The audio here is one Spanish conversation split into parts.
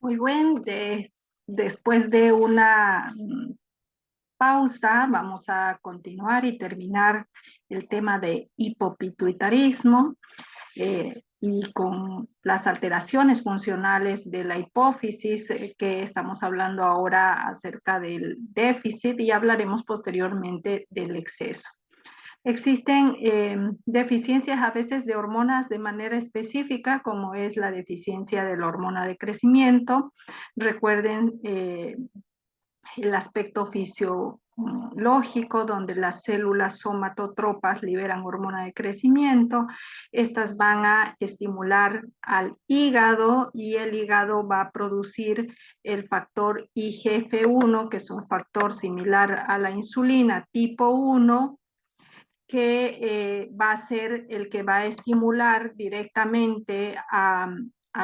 Muy bien, después de una pausa, vamos a continuar y terminar el tema de hipopituitarismo y con las alteraciones funcionales de la hipófisis, que estamos hablando ahora acerca del déficit y hablaremos posteriormente del exceso. Existen deficiencias a veces de hormonas de manera específica, como es la deficiencia de la hormona de crecimiento. Recuerden el aspecto fisiológico, donde las células somatotropas liberan hormona de crecimiento. Estas van a estimular al hígado y el hígado va a producir el factor IGF-1, que es un factor similar a la insulina tipo 1, que va a ser el que va a estimular directamente a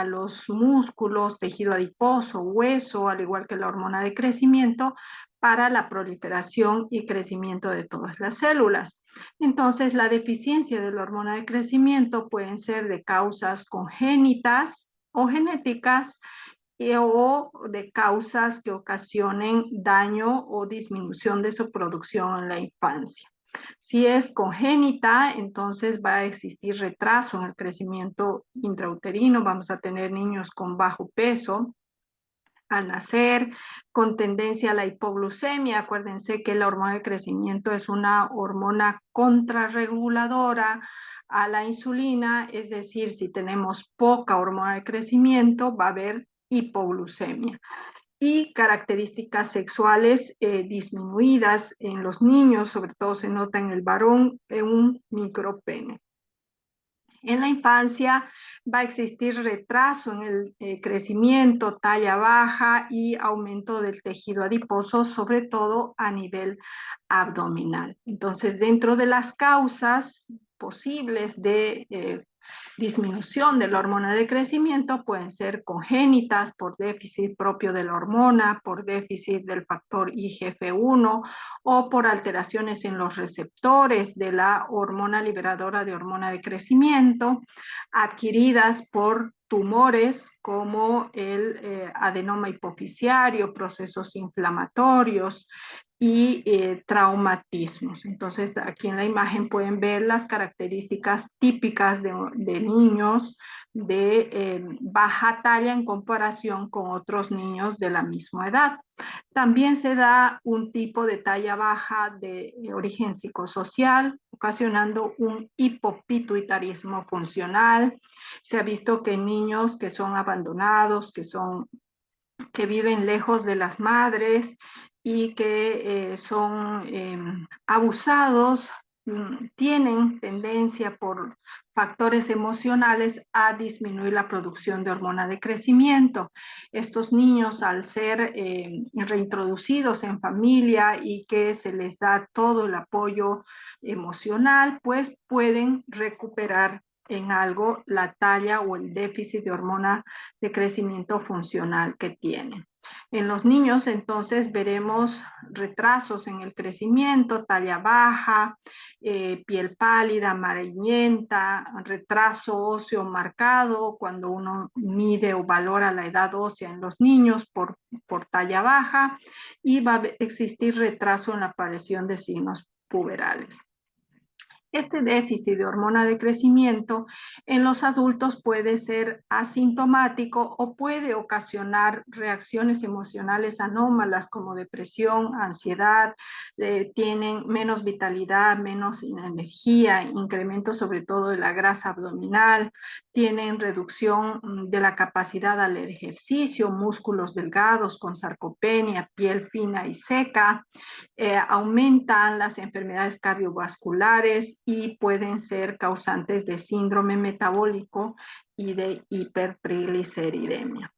los músculos, tejido adiposo, hueso, al igual que la hormona de crecimiento, para la proliferación y crecimiento de todas las células. Entonces, la deficiencia de la hormona de crecimiento pueden ser de causas congénitas o genéticas o de causas que ocasionen daño o disminución de su producción en la infancia. Si es congénita, entonces va a existir retraso en el crecimiento intrauterino, vamos a tener niños con bajo peso al nacer, con tendencia a la hipoglucemia. Acuérdense que la hormona de crecimiento es una hormona contrarreguladora a la insulina, es decir, si tenemos poca hormona de crecimiento, va a haber hipoglucemia. Y características sexuales disminuidas en los niños, sobre todo se nota en el varón, un micropene. En la infancia va a existir retraso en el crecimiento, talla baja y aumento del tejido adiposo, sobre todo a nivel abdominal. Entonces, dentro de las causas posibles de disminución de la hormona de crecimiento pueden ser congénitas por déficit propio de la hormona, por déficit del factor IGF-1 o por alteraciones en los receptores de la hormona liberadora de hormona de crecimiento, adquiridas por tumores como el adenoma hipofisiario, procesos inflamatorios y traumatismos. Entonces, aquí en la imagen pueden ver las características típicas de niños de baja talla en comparación con otros niños de la misma edad. También se da un tipo de talla baja de origen psicosocial, ocasionando un hipopituitarismo funcional. Se ha visto que niños que son abandonados, que viven lejos de las madres y que son abusados, tienen tendencia por factores emocionales a disminuir la producción de hormona de crecimiento. Estos niños, al ser reintroducidos en familia y que se les da todo el apoyo emocional, pues pueden recuperar en algo la talla o el déficit de hormona de crecimiento funcional que tienen. En los niños, entonces, veremos retrasos en el crecimiento, talla baja, piel pálida, amarillenta, retraso óseo marcado cuando uno mide o valora la edad ósea en los niños por talla baja, y va a existir retraso en la aparición de signos puberales. Este déficit de hormona de crecimiento en los adultos puede ser asintomático o puede ocasionar reacciones emocionales anómalas como depresión, ansiedad, tienen menos vitalidad, menos energía, incremento sobre todo de la grasa abdominal, tienen reducción de la capacidad al ejercicio, músculos delgados con sarcopenia, piel fina y seca, aumentan las enfermedades cardiovasculares y pueden ser causantes de síndrome metabólico y de hipertrigliceridemia.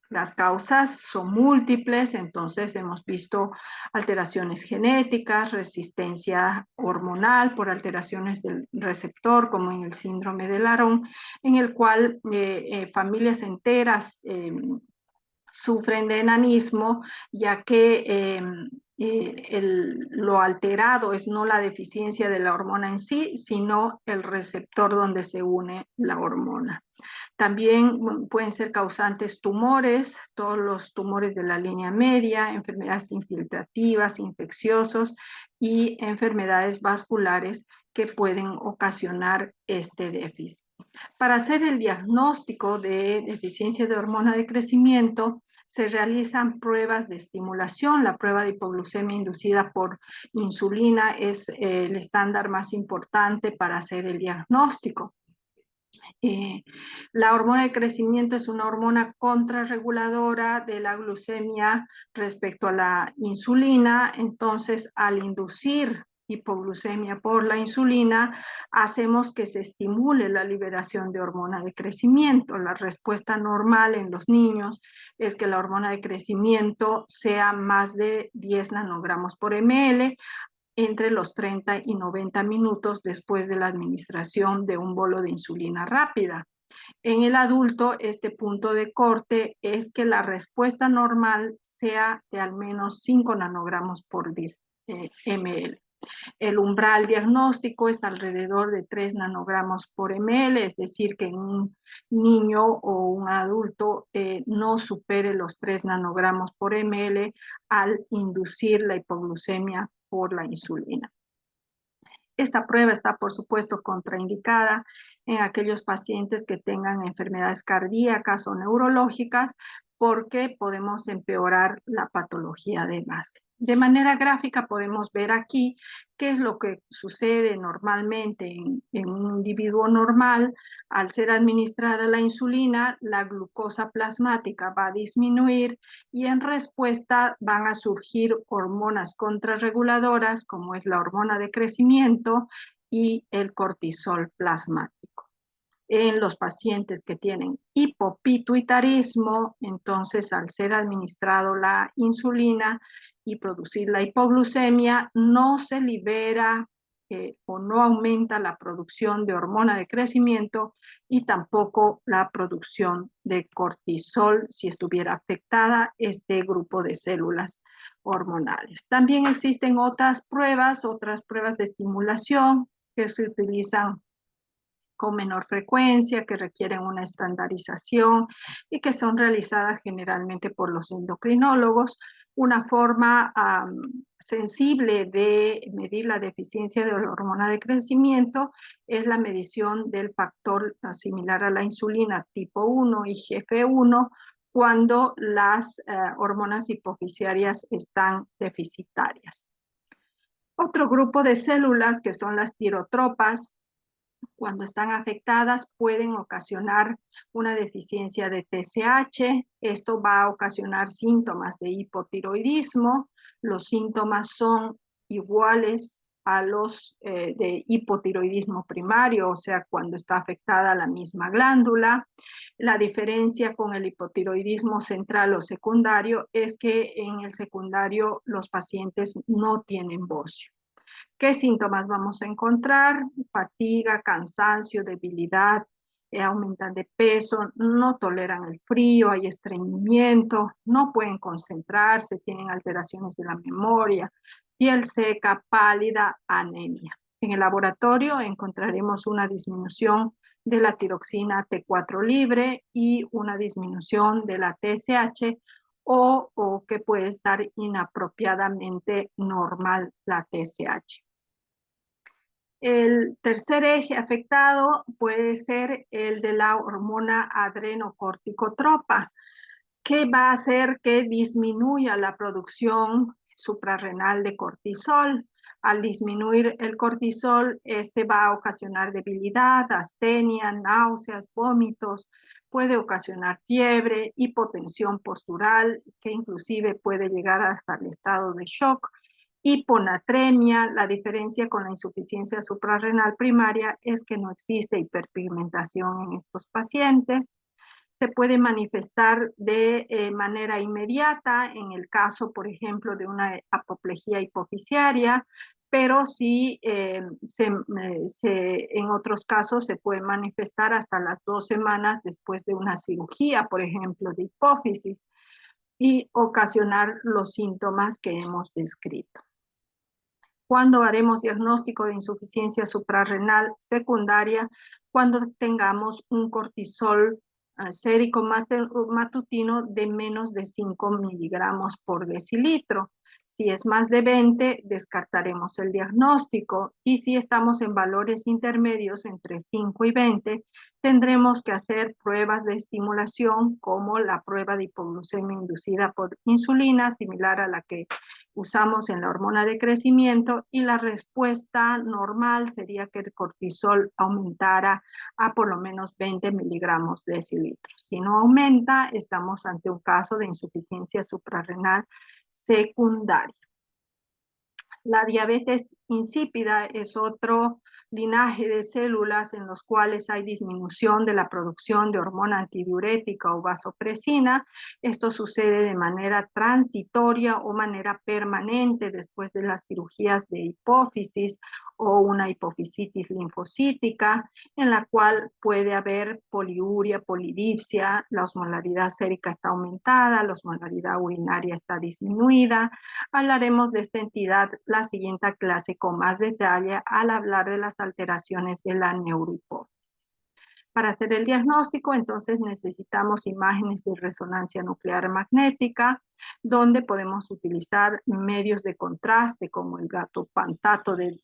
Las causas son múltiples, entonces hemos visto alteraciones genéticas, resistencia hormonal por alteraciones del receptor, como en el síndrome de Laron, en el cual familias enteras sufren de enanismo, ya que lo alterado es no la deficiencia de la hormona en sí, sino el receptor donde se une la hormona. También pueden ser causantes tumores, todos los tumores de la línea media, enfermedades infiltrativas, infecciosos y enfermedades vasculares que pueden ocasionar este déficit. Para hacer el diagnóstico de deficiencia de hormona de crecimiento, se realizan pruebas de estimulación. La prueba de hipoglucemia inducida por insulina es el estándar más importante para hacer el diagnóstico. La hormona de crecimiento es una hormona contrarreguladora de la glucemia respecto a la insulina. Entonces, al inducir hipoglucemia por la insulina, hacemos que se estimule la liberación de hormona de crecimiento. La respuesta normal en los niños es que la hormona de crecimiento sea más de 10 nanogramos por ml entre los 30 y 90 minutos después de la administración de un bolo de insulina rápida. En el adulto, este punto de corte es que la respuesta normal sea de al menos 5 nanogramos por ml. El umbral diagnóstico es alrededor de 3 nanogramos por ml, es decir, que en un niño o un adulto no supere los 3 nanogramos por ml al inducir la hipoglucemia por la insulina. Esta prueba está, por supuesto, contraindicada en aquellos pacientes que tengan enfermedades cardíacas o neurológicas porque podemos empeorar la patología de base. De manera gráfica podemos ver aquí qué es lo que sucede normalmente en un individuo normal. Al ser administrada la insulina, la glucosa plasmática va a disminuir y en respuesta van a surgir hormonas contrarreguladoras como es la hormona de crecimiento y el cortisol plasmático. En los pacientes que tienen hipopituitarismo, entonces al ser administrado la insulina y producir la hipoglucemia, no se libera o no aumenta la producción de hormona de crecimiento y tampoco la producción de cortisol si estuviera afectada este grupo de células hormonales. También existen otras pruebas de estimulación que se utilizan con menor frecuencia, que requieren una estandarización y que son realizadas generalmente por los endocrinólogos. Una forma sensible de medir la deficiencia de la hormona de crecimiento es la medición del factor similar a la insulina tipo 1 y GF1 cuando las hormonas hipofisiarias están deficitarias. Otro grupo de células que son las tirotropas, cuando están afectadas pueden ocasionar una deficiencia de TSH. Esto va a ocasionar síntomas de hipotiroidismo. Los síntomas son iguales a los de hipotiroidismo primario, o sea, cuando está afectada la misma glándula. La diferencia con el hipotiroidismo central o secundario es que en el secundario los pacientes no tienen bocio. ¿Qué síntomas vamos a encontrar? Fatiga, cansancio, debilidad, aumentan de peso, no toleran el frío, hay estreñimiento, no pueden concentrarse, tienen alteraciones de la memoria, piel seca, pálida, anemia. En el laboratorio encontraremos una disminución de la tiroxina T4 libre y una disminución de la TSH o que puede estar inapropiadamente normal la TSH. El tercer eje afectado puede ser el de la hormona adrenocorticotropa, que va a hacer que disminuya la producción suprarrenal de cortisol. Al disminuir el cortisol, este va a ocasionar debilidad, astenia, náuseas, vómitos, puede ocasionar fiebre, hipotensión postural, que inclusive puede llegar hasta el estado de shock. Hiponatremia, la diferencia con la insuficiencia suprarrenal primaria es que no existe hiperpigmentación en estos pacientes. Se puede manifestar de manera inmediata en el caso, por ejemplo, de una apoplejía hipofisiaria, pero sí en otros casos se puede manifestar hasta las 2 semanas después de una cirugía, por ejemplo, de hipófisis. y ocasionar los síntomas que hemos descrito. ¿Cuándo haremos diagnóstico de insuficiencia suprarrenal secundaria? Cuando tengamos un cortisol sérico matutino de menos de 5 miligramos por decilitro. Si es más de 20, descartaremos el diagnóstico, y si estamos en valores intermedios entre 5 y 20, tendremos que hacer pruebas de estimulación, como la prueba de hipoglucemia inducida por insulina, similar a la que usamos en la hormona de crecimiento, y la respuesta normal sería que el cortisol aumentara a por lo menos 20 miligramos de decilitro. Si no aumenta, estamos ante un caso de insuficiencia suprarrenal secundaria. La diabetes insípida es otro linaje de células en los cuales hay disminución de la producción de hormona antidiurética o vasopresina. Esto sucede de manera transitoria o manera permanente después de las cirugías de hipófisis o una hipofisitis linfocítica, en la cual puede haber poliuria, polidipsia, la osmolaridad sérica está aumentada, la osmolaridad urinaria está disminuida. Hablaremos de esta entidad la siguiente clase con más detalle al hablar de las alteraciones de la neurohipófisis. Para hacer el diagnóstico, entonces, necesitamos imágenes de resonancia nuclear magnética, donde podemos utilizar medios de contraste como el gatopantato de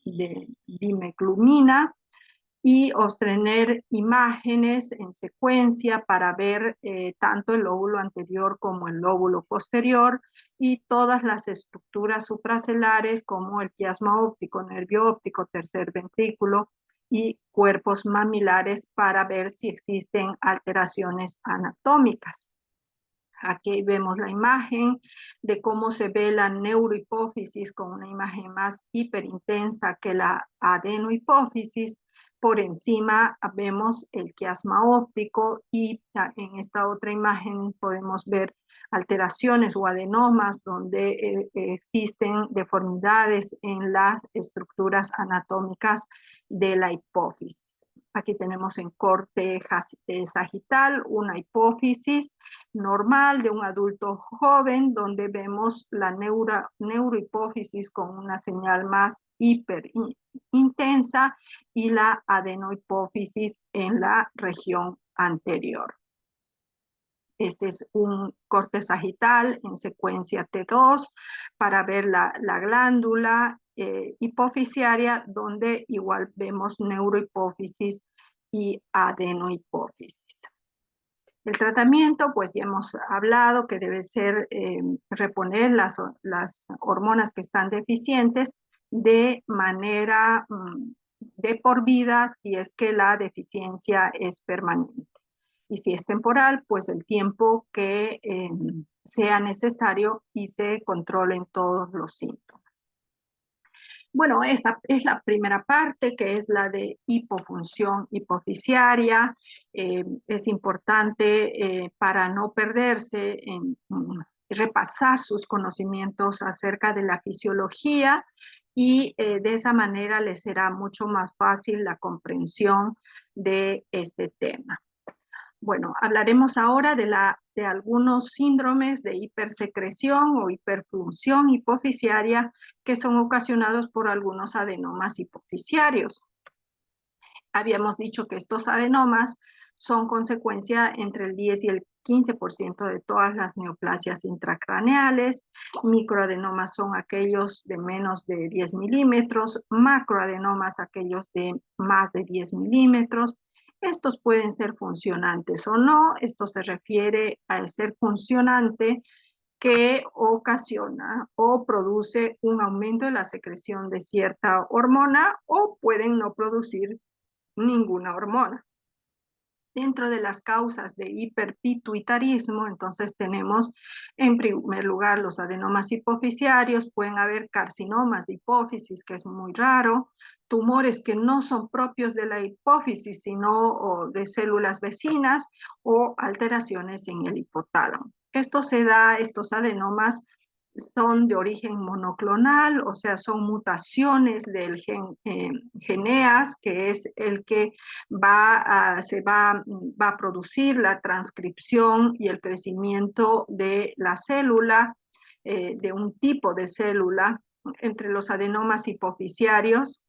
dimeglumina, y obtener imágenes en secuencia para ver tanto el lóbulo anterior como el lóbulo posterior, y todas las estructuras supracelares como el quiasma óptico, nervio óptico, tercer ventrículo y cuerpos mamilares, para ver si existen alteraciones anatómicas. Aquí vemos la imagen de cómo se ve la neurohipófisis con una imagen más hiperintensa que la adenohipófisis. Por encima vemos el quiasma óptico, y en esta otra imagen podemos ver alteraciones o adenomas donde existen deformidades en las estructuras anatómicas de la hipófisis. Aquí tenemos en corte sagital una hipófisis normal de un adulto joven, donde vemos la neurohipófisis con una señal más hiperintensa y la adenohipófisis en la región anterior. Este es un corte sagital en secuencia T2 para ver la glándula hipofisiaria, donde igual vemos neurohipófisis y adenohipófisis. El tratamiento, pues ya hemos hablado que debe ser reponer las hormonas que están deficientes de manera de por vida, si es que la deficiencia es permanente. Y si es temporal, pues el tiempo que sea necesario y se controlen todos los síntomas. Bueno, esta es la primera parte, que es la de hipofunción hipofisiaria. Es importante para no perderse en repasar sus conocimientos acerca de la fisiología, y de esa manera les será mucho más fácil la comprensión de este tema. Bueno, hablaremos ahora de algunos síndromes de hipersecreción o hiperfunción hipofisiaria que son ocasionados por algunos adenomas hipofisiarios. Habíamos dicho que estos adenomas son consecuencia entre el 10 y el 15% de todas las neoplasias intracraneales. Microadenomas son aquellos de menos de 10 milímetros, macroadenomas aquellos de más de 10 milímetros. Estos pueden ser funcionantes o no. Esto se refiere al ser funcionante, que ocasiona o produce un aumento de la secreción de cierta hormona, o pueden no producir ninguna hormona. Dentro de las causas de hiperpituitarismo, entonces tenemos en primer lugar los adenomas hipofisiarios. Pueden haber carcinomas de hipófisis, que es muy raro, tumores que no son propios de la hipófisis, sino de células vecinas, o alteraciones en el hipotálamo. Esto se da, estos adenomas, son de origen monoclonal, o sea, son mutaciones del gen GNAS, que es el que va a producir la transcripción y el crecimiento de la célula, de un tipo de célula. Entre los adenomas hipoficiarios,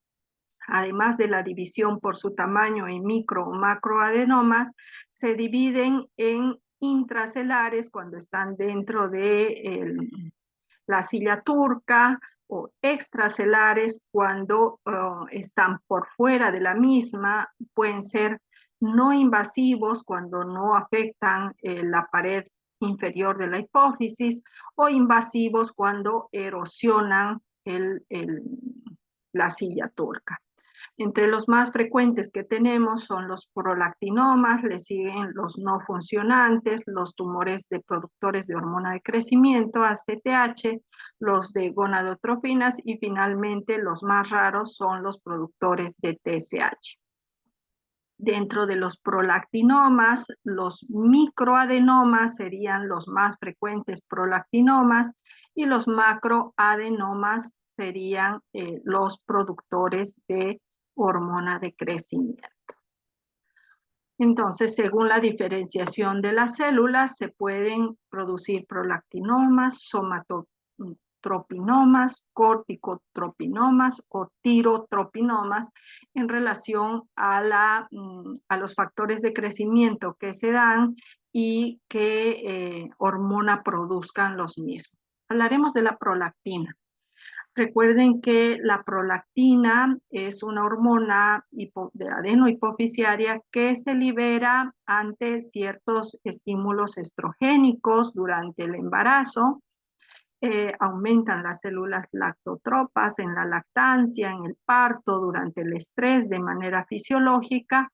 además de la división por su tamaño en micro o macroadenomas, se dividen en intracelares cuando están dentro de la silla turca, o extracelares cuando están por fuera de la misma. Pueden ser no invasivos cuando no afectan la pared inferior de la hipófisis, o invasivos cuando erosionan la silla turca. Entre los más frecuentes que tenemos son los prolactinomas, le siguen los no funcionantes, los tumores de productores de hormona de crecimiento, ACTH, los de gonadotrofinas, y finalmente los más raros son los productores de TSH. Dentro de los prolactinomas, los microadenomas serían los más frecuentes prolactinomas, y los macroadenomas serían los productores de hormona de crecimiento. Entonces, según la diferenciación de las células, se pueden producir prolactinomas, somatotropinomas, corticotropinomas o tirotropinomas en relación a los factores de crecimiento que se dan y qué hormona produzcan los mismos. Hablaremos de la prolactina. Recuerden que la prolactina es una hormona de adenohipoficiaria que se libera ante ciertos estímulos estrogénicos durante el embarazo. Aumentan las células lactotropas en la lactancia, en el parto, durante el estrés de manera fisiológica,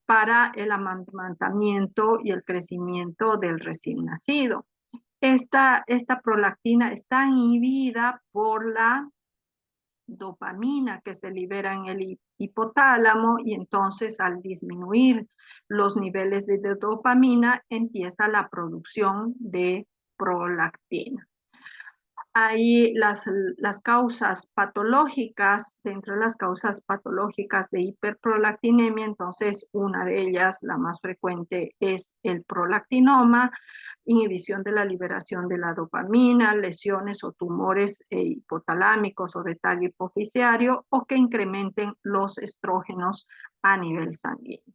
para el amamantamiento y el crecimiento del recién nacido. Esta prolactina está inhibida por la dopamina que se libera en el hipotálamo, y entonces al disminuir los niveles de dopamina empieza la producción de prolactina. Hay las causas patológicas. Dentro de las causas patológicas de hiperprolactinemia, entonces una de ellas, la más frecuente, es el prolactinoma, inhibición de la liberación de la dopamina, lesiones o tumores hipotalámicos o de tallo hipoficiario, o que incrementen los estrógenos a nivel sanguíneo.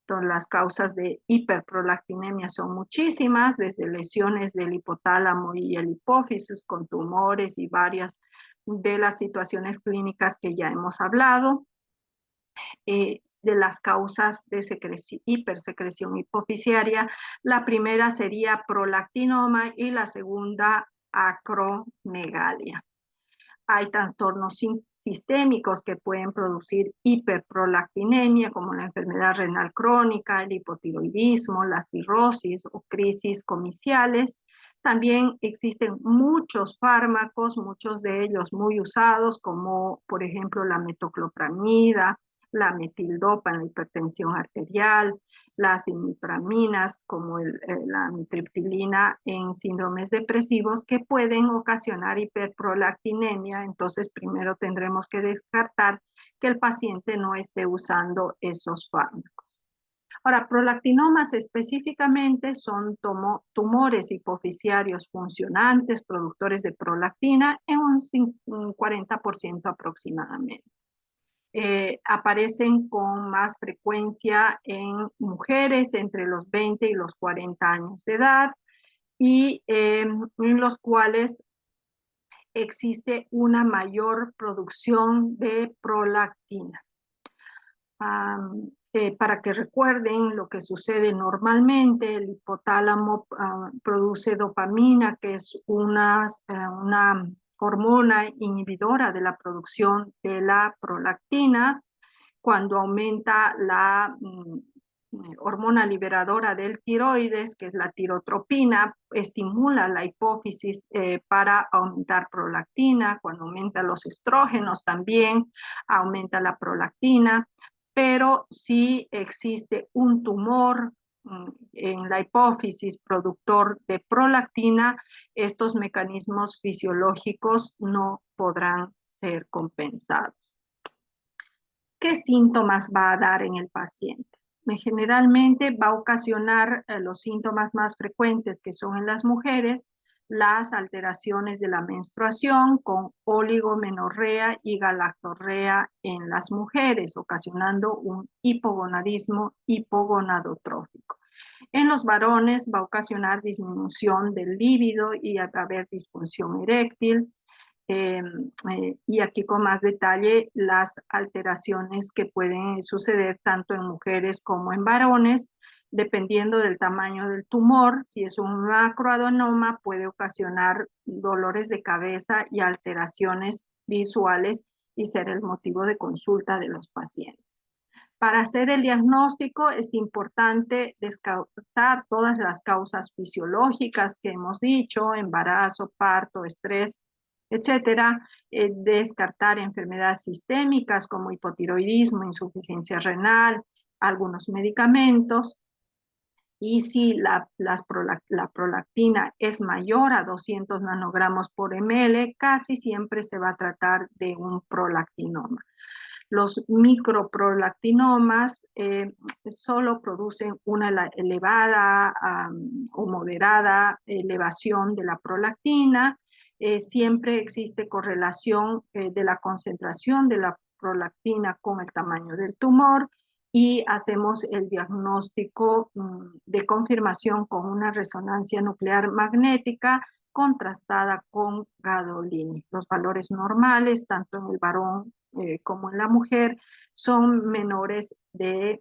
Entonces, las causas de hiperprolactinemia son muchísimas, desde lesiones del hipotálamo y el hipófisis con tumores y varias de las situaciones clínicas que ya hemos hablado. De las causas de hipersecreción hipoficiaria, la primera sería prolactinoma y la segunda acromegalia. Hay trastornos sistémicos que pueden producir hiperprolactinemia, como la enfermedad renal crónica, el hipotiroidismo, la cirrosis o crisis comiciales. También existen muchos fármacos, muchos de ellos muy usados, como por ejemplo la metoclopramida, la metildopa en la hipertensión arterial, las imipraminas como la amitriptilina en síndromes depresivos, que pueden ocasionar hiperprolactinemia. Entonces primero tendremos que descartar que el paciente no esté usando esos fármacos. Ahora, prolactinomas específicamente son tumores hipoficiarios funcionantes, productores de prolactina, en un 40% aproximadamente. Aparecen con más frecuencia en mujeres entre los 20 y los 40 años de edad, y en los cuales existe una mayor producción de prolactina. Para que recuerden lo que sucede normalmente, el hipotálamo produce dopamina, que es una hormona inhibidora de la producción de la prolactina. Cuando aumenta la hormona liberadora del tiroides, que es la tirotropina, estimula la hipófisis para aumentar prolactina. Cuando aumenta los estrógenos también aumenta la prolactina. Pero si existe un tumor en la hipófisis productor de prolactina, estos mecanismos fisiológicos no podrán ser compensados. ¿Qué síntomas va a dar en el paciente? Generalmente va a ocasionar los síntomas más frecuentes, que son en las mujeres, las alteraciones de la menstruación con oligomenorrea y galactorrea en las mujeres, ocasionando un hipogonadismo hipogonadotrófico. En los varones va a ocasionar disminución del líbido y a haber disfunción eréctil. Y aquí con más detalle las alteraciones que pueden suceder tanto en mujeres como en varones, dependiendo del tamaño del tumor. Si es un macroadenoma, puede ocasionar dolores de cabeza y alteraciones visuales y ser el motivo de consulta de los pacientes. Para hacer el diagnóstico es importante descartar todas las causas fisiológicas que hemos dicho, embarazo, parto, estrés, etcétera, descartar enfermedades sistémicas como hipotiroidismo, insuficiencia renal, algunos medicamentos, y si la prolactina es mayor a 200 nanogramos por ml, casi siempre se va a tratar de un prolactinoma. Los microprolactinomas solo producen una elevada o moderada elevación de la prolactina. Siempre existe correlación de la concentración de la prolactina con el tamaño del tumor y hacemos el diagnóstico de confirmación con una resonancia nuclear magnética contrastada con gadolini. Los valores normales, tanto en el varón como en la mujer, son menores de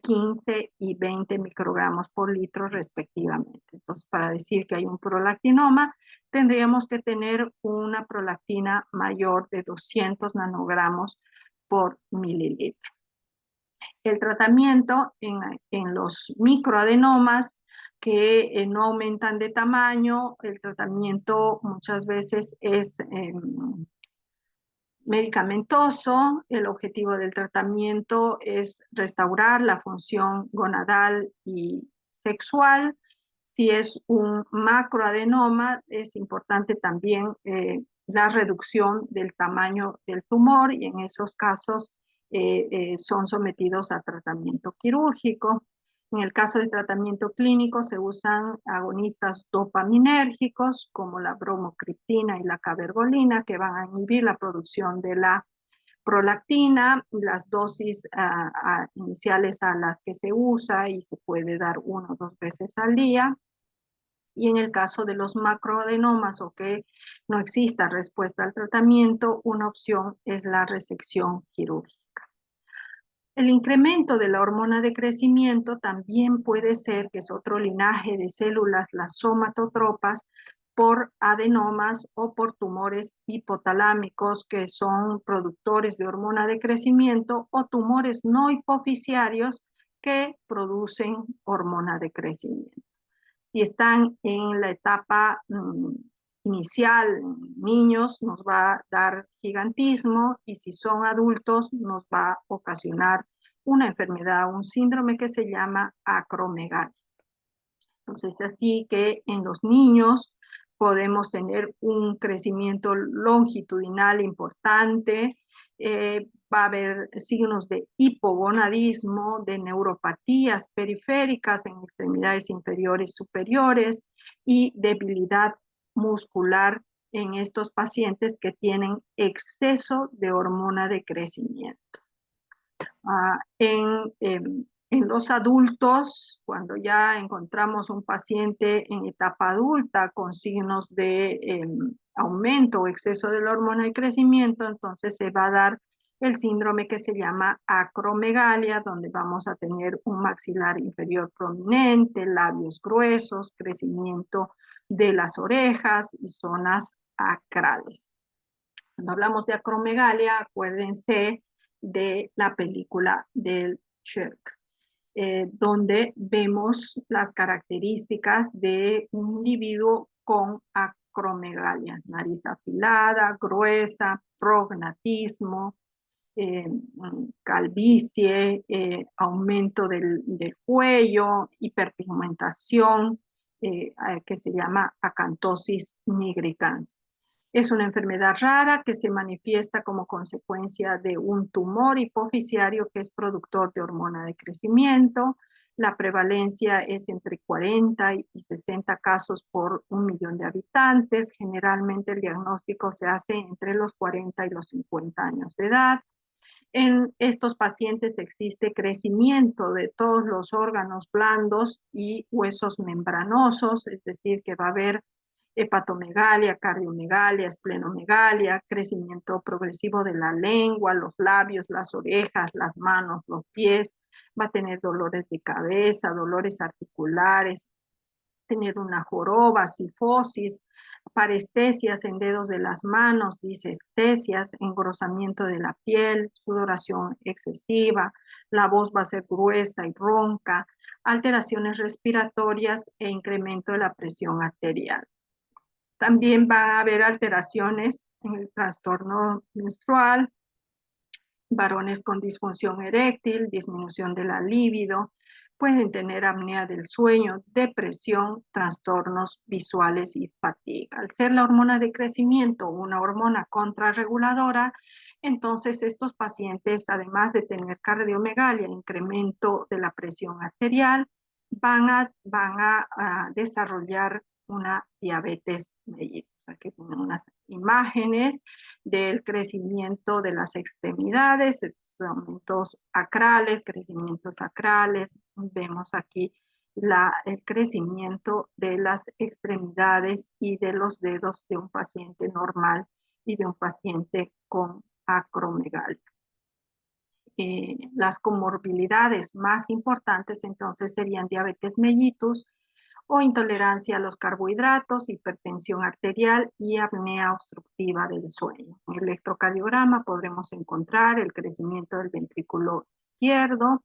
15 y 20 microgramos por litro respectivamente. Entonces, para decir que hay un prolactinoma, tendríamos que tener una prolactina mayor de 200 nanogramos por mililitro. El tratamiento en los microadenomas que no aumentan de tamaño, el tratamiento muchas veces es medicamentoso. El objetivo del tratamiento es restaurar la función gonadal y sexual. Si es un macroadenoma, es importante también la reducción del tamaño del tumor y en esos casos son sometidos a tratamiento quirúrgico. En el caso del tratamiento clínico se usan agonistas dopaminérgicos como la bromocriptina y la cabergolina que van a inhibir la producción de la prolactina. Las dosis iniciales a las que se usa y se puede dar 1 o 2 veces al día. Y en el caso de los macroadenomas o que no exista respuesta al tratamiento, una opción es la resección quirúrgica. El incremento de la hormona de crecimiento también puede ser, que es otro linaje de células, las somatotropas, por adenomas o por tumores hipotalámicos que son productores de hormona de crecimiento o tumores no hipofisiarios que producen hormona de crecimiento. Si están en la etapa inicial, niños, nos va a dar gigantismo, y si son adultos nos va a ocasionar una enfermedad, un síndrome que se llama acromegalia. Entonces, así que en los niños podemos tener un crecimiento longitudinal importante, va a haber signos de hipogonadismo, de neuropatías periféricas en extremidades inferiores y superiores y debilidad muscular en estos pacientes que tienen exceso de hormona de crecimiento. En los adultos, cuando ya encontramos un paciente en etapa adulta con signos de aumento o exceso de la hormona de crecimiento, entonces se va a dar el síndrome que se llama acromegalia, donde vamos a tener un maxilar inferior prominente, labios gruesos, crecimiento de las orejas y zonas acrales. Cuando hablamos de acromegalia, acuérdense de la película del Shrek, donde vemos las características de un individuo con acromegalia: nariz afilada, gruesa, prognatismo, calvicie, aumento del cuello, hiperpigmentación, que se llama acantosis nigricans. Es una enfermedad rara que se manifiesta como consecuencia de un tumor hipofisiario que es productor de hormona de crecimiento. La prevalencia es entre 40 y 60 casos por 1 millón de habitantes. Generalmente el diagnóstico se hace entre los 40 y los 50 años de edad. En estos pacientes existe crecimiento de todos los órganos blandos y huesos membranosos, es decir, que va a haber hepatomegalia, cardiomegalia, esplenomegalia, crecimiento progresivo de la lengua, los labios, las orejas, las manos, los pies, va a tener dolores de cabeza, dolores articulares, tener una joroba, cifosis, parestesias en dedos de las manos, disestesias, engrosamiento de la piel, sudoración excesiva, la voz va a ser gruesa y ronca, alteraciones respiratorias e incremento de la presión arterial. También va a haber alteraciones en el trastorno menstrual, varones con disfunción eréctil, disminución de la libido, pueden tener apnea del sueño, depresión, trastornos visuales y fatiga. Al ser la hormona de crecimiento una hormona contrarreguladora, entonces estos pacientes, además de tener cardiomegalia, incremento de la presión arterial, van a desarrollar una diabetes mellitus. Aquí tienen unas imágenes del crecimiento de las extremidades, aumentos acrales, crecimientos acrales. Vemos aquí el crecimiento de las extremidades y de los dedos de un paciente normal y de un paciente con acromegalia. Las comorbilidades más importantes entonces serían diabetes mellitus o intolerancia a los carbohidratos, hipertensión arterial y apnea obstructiva del sueño. En el electrocardiograma podremos encontrar el crecimiento del ventrículo izquierdo,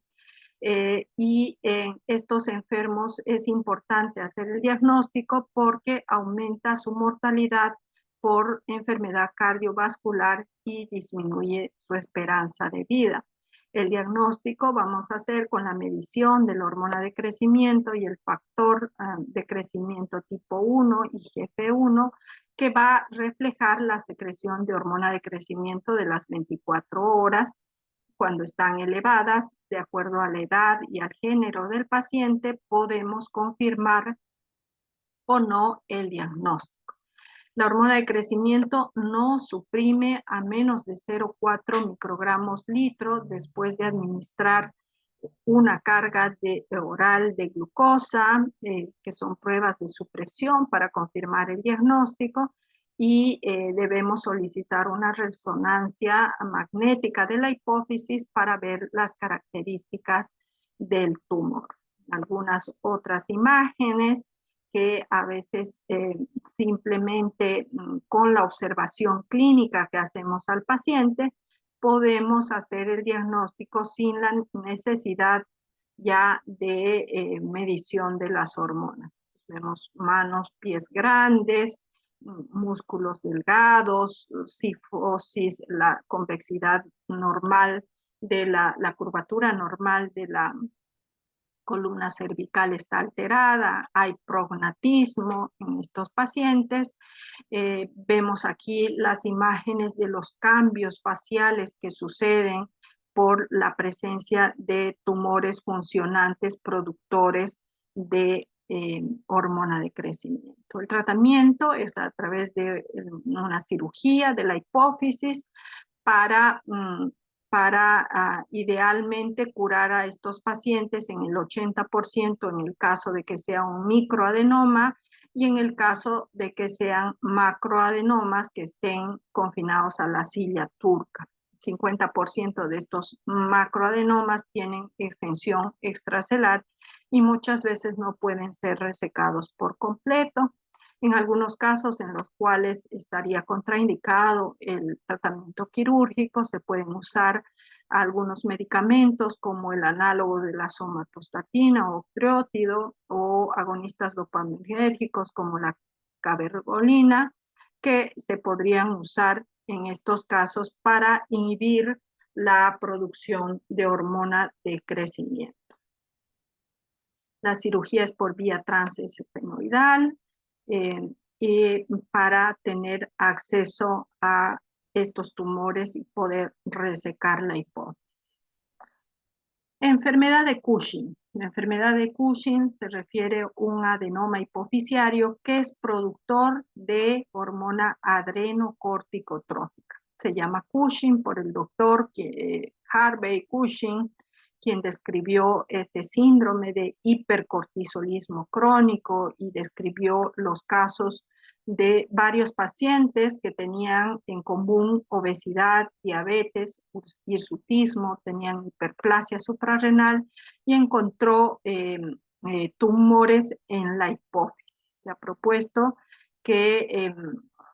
y en estos enfermos es importante hacer el diagnóstico porque aumenta su mortalidad por enfermedad cardiovascular y disminuye su esperanza de vida. El diagnóstico vamos a hacer con la medición de la hormona de crecimiento y el factor de crecimiento tipo 1, IGF-1, que va a reflejar la secreción de hormona de crecimiento de las 24 horas. Cuando están elevadas, de acuerdo a la edad y al género del paciente, podemos confirmar o no el diagnóstico. La hormona de crecimiento no suprime a menos de 0,4 microgramos litro después de administrar una carga oral de glucosa, que son pruebas de supresión para confirmar el diagnóstico, y debemos solicitar una resonancia magnética de la hipófisis para ver las características del tumor. Algunas otras imágenes que a veces simplemente con la observación clínica que hacemos al paciente, podemos hacer el diagnóstico sin la necesidad ya de medición de las hormonas. Vemos manos, pies grandes, músculos delgados, cifosis, la convexidad normal de la curvatura normal de la columna cervical está alterada, hay prognatismo en estos pacientes. Vemos aquí las imágenes de los cambios faciales que suceden por la presencia de tumores funcionantes productores de hormona de crecimiento. El tratamiento es a través de una cirugía de la hipófisis para idealmente curar a estos pacientes en el 80% en el caso de que sea un microadenoma y en el caso de que sean macroadenomas que estén confinados a la silla turca. 50% de estos macroadenomas tienen extensión extracelular y muchas veces no pueden ser resecados por completo. En algunos casos en los cuales estaría contraindicado el tratamiento quirúrgico, se pueden usar algunos medicamentos como el análogo de la somatostatina o creótido o agonistas dopaminérgicos como la cabergolina, que se podrían usar en estos casos para inhibir la producción de hormona de crecimiento. La cirugía es por vía transesfenoidal y para tener acceso a estos tumores y poder resecar la hipófisis. Enfermedad de Cushing. La enfermedad de Cushing se refiere a un adenoma hipofisiario que es productor de hormona adrenocorticotrófica. Se llama Cushing por el doctor Harvey Cushing, quien describió este síndrome de hipercortisolismo crónico y describió los casos de varios pacientes que tenían en común obesidad, diabetes, hirsutismo, tenían hiperplasia suprarrenal y encontró tumores en la hipófisis. Se ha propuesto que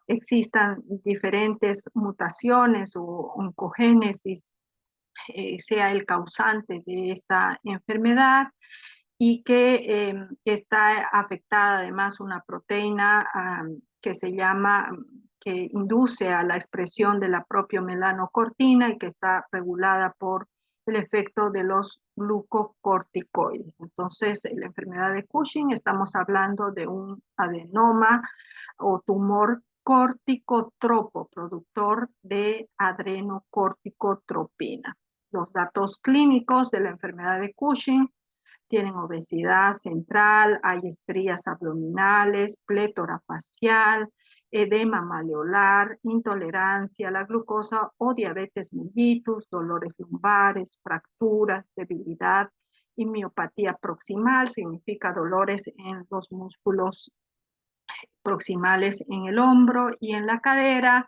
existan diferentes mutaciones o oncogénesis sea el causante de esta enfermedad y que está afectada además una proteína que se llama, que induce a la expresión de la propia melanocortina y que está regulada por el efecto de los glucocorticoides. Entonces, en la enfermedad de Cushing estamos hablando de un adenoma o tumor corticotropo, productor de adrenocorticotropina. Los datos clínicos de la enfermedad de Cushing tienen obesidad central, hay estrías abdominales, plétora facial, edema maleolar, intolerancia a la glucosa o diabetes mellitus, dolores lumbares, fracturas, debilidad y miopatía proximal, significa dolores en los músculos proximales en el hombro y en la cadera.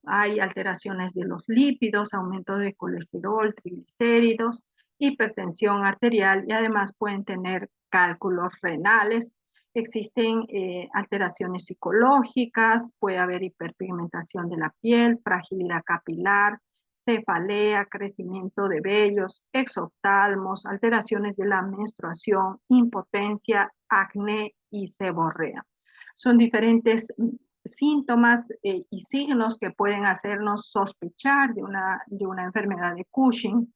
Hay alteraciones de los lípidos, aumento de colesterol, triglicéridos, hipertensión arterial y además pueden tener cálculos renales. Existen alteraciones psicológicas, puede haber hiperpigmentación de la piel, fragilidad capilar, cefalea, crecimiento de vellos, exoftalmos, alteraciones de la menstruación, impotencia, acné y seborrea. Son diferentes síntomas y signos que pueden hacernos sospechar de una enfermedad de Cushing,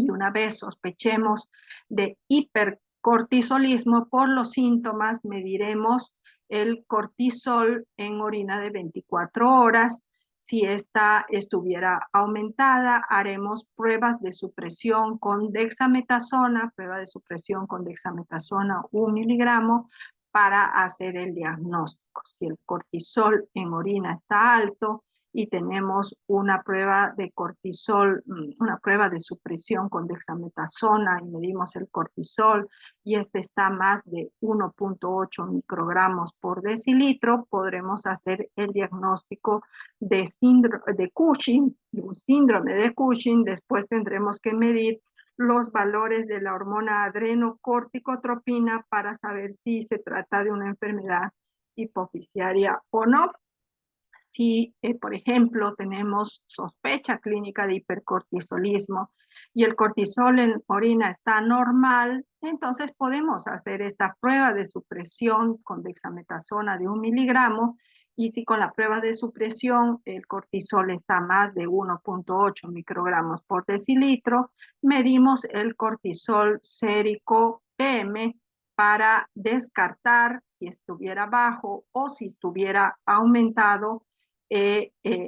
y una vez sospechemos de hipercortisolismo, por los síntomas mediremos el cortisol en orina de 24 horas. Si esta estuviera aumentada, haremos pruebas de supresión con dexametasona, prueba de supresión con dexametasona 1 miligramo para hacer el diagnóstico. Si el cortisol en orina está alto y tenemos una prueba de cortisol, una prueba de supresión con dexametasona y medimos el cortisol y este está más de 1.8 microgramos por decilitro, podremos hacer el diagnóstico de Cushing, de un síndrome de Cushing. Después tendremos que medir los valores de la hormona adrenocorticotropina para saber si se trata de una enfermedad hipofisiaria o no. Si, por ejemplo, tenemos sospecha clínica de hipercortisolismo y el cortisol en orina está normal, entonces podemos hacer esta prueba de supresión con dexametasona de 1 miligramo y si con la prueba de supresión el cortisol está más de 1.8 microgramos por decilitro, medimos el cortisol sérico PM para descartar si estuviera bajo o si estuviera aumentado,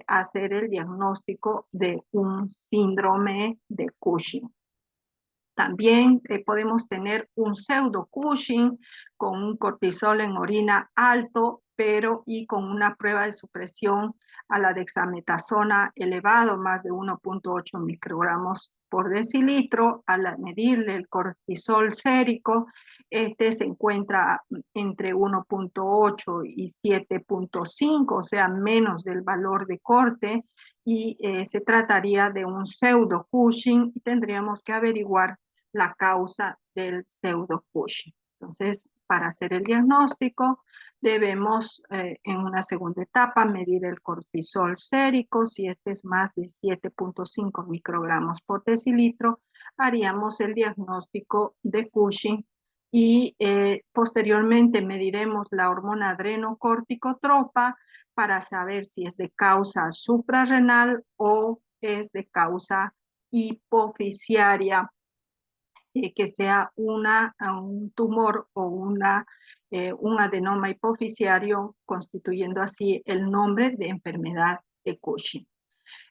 hacer el diagnóstico de un síndrome de Cushing. También podemos tener un pseudo Cushing con un cortisol en orina alto, pero y con una prueba de supresión a la dexametasona elevado, más de 1.8 microgramos por decilitro. Al medirle el cortisol sérico, este se encuentra entre 1.8 y 7.5, o sea, menos del valor de corte, y se trataría de un pseudo Cushing y tendríamos que averiguar la causa del pseudo Cushing. Entonces, para hacer el diagnóstico, debemos en una segunda etapa medir el cortisol sérico. Si este es más de 7.5 microgramos por decilitro, haríamos el diagnóstico de Cushing y posteriormente mediremos la hormona adrenocorticotropa para saber si es de causa suprarrenal o es de causa hipofisiaria, que sea un tumor o un adenoma hipofisiario, constituyendo así el nombre de enfermedad de Cushing.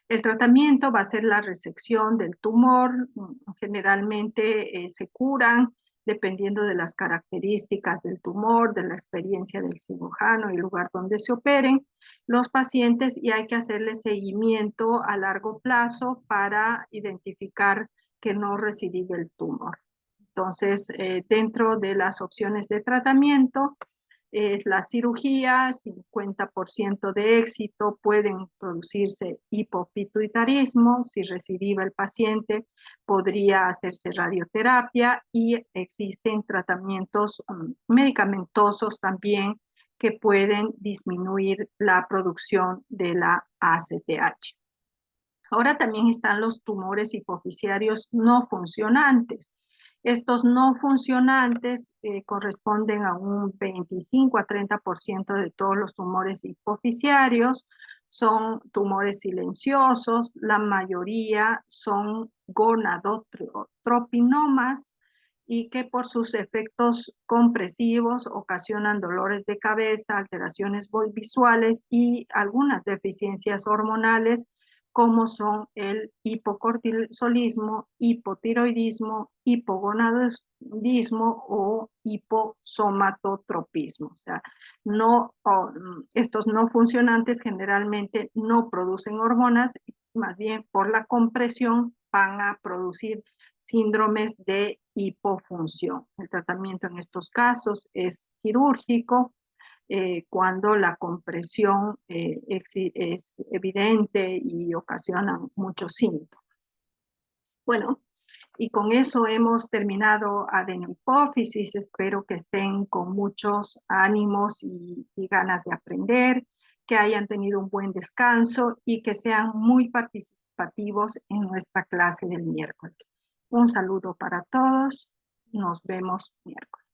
El tratamiento va a ser la resección del tumor. Generalmente se curan dependiendo de las características del tumor, de la experiencia del cirujano y el lugar donde se operen los pacientes, y hay que hacerle seguimiento a largo plazo para identificar que no recidive el tumor. Entonces, dentro de las opciones de tratamiento, es la cirugía, 50% de éxito, pueden producirse hipopituitarismo, si recidiva el paciente podría hacerse radioterapia, y existen tratamientos medicamentosos también que pueden disminuir la producción de la ACTH. Ahora también están los tumores hipofisiarios no funcionantes. Estos no funcionantes corresponden a un 25 a 30% de todos los tumores hipofisiarios. Son tumores silenciosos, la mayoría son gonadotropinomas y que por sus efectos compresivos ocasionan dolores de cabeza, alteraciones visuales y algunas deficiencias hormonales, como son el hipocortisolismo, hipotiroidismo, hipogonadismo o hiposomatotropismo. O sea, estos no funcionantes generalmente no producen hormonas, más bien por la compresión van a producir síndromes de hipofunción. El tratamiento en estos casos es quirúrgico, cuando la compresión es evidente y ocasiona muchos síntomas. Bueno, y con eso hemos terminado adenohipófisis. Espero que estén con muchos ánimos y ganas de aprender, que hayan tenido un buen descanso y que sean muy participativos en nuestra clase del miércoles. Un saludo para todos. Nos vemos miércoles.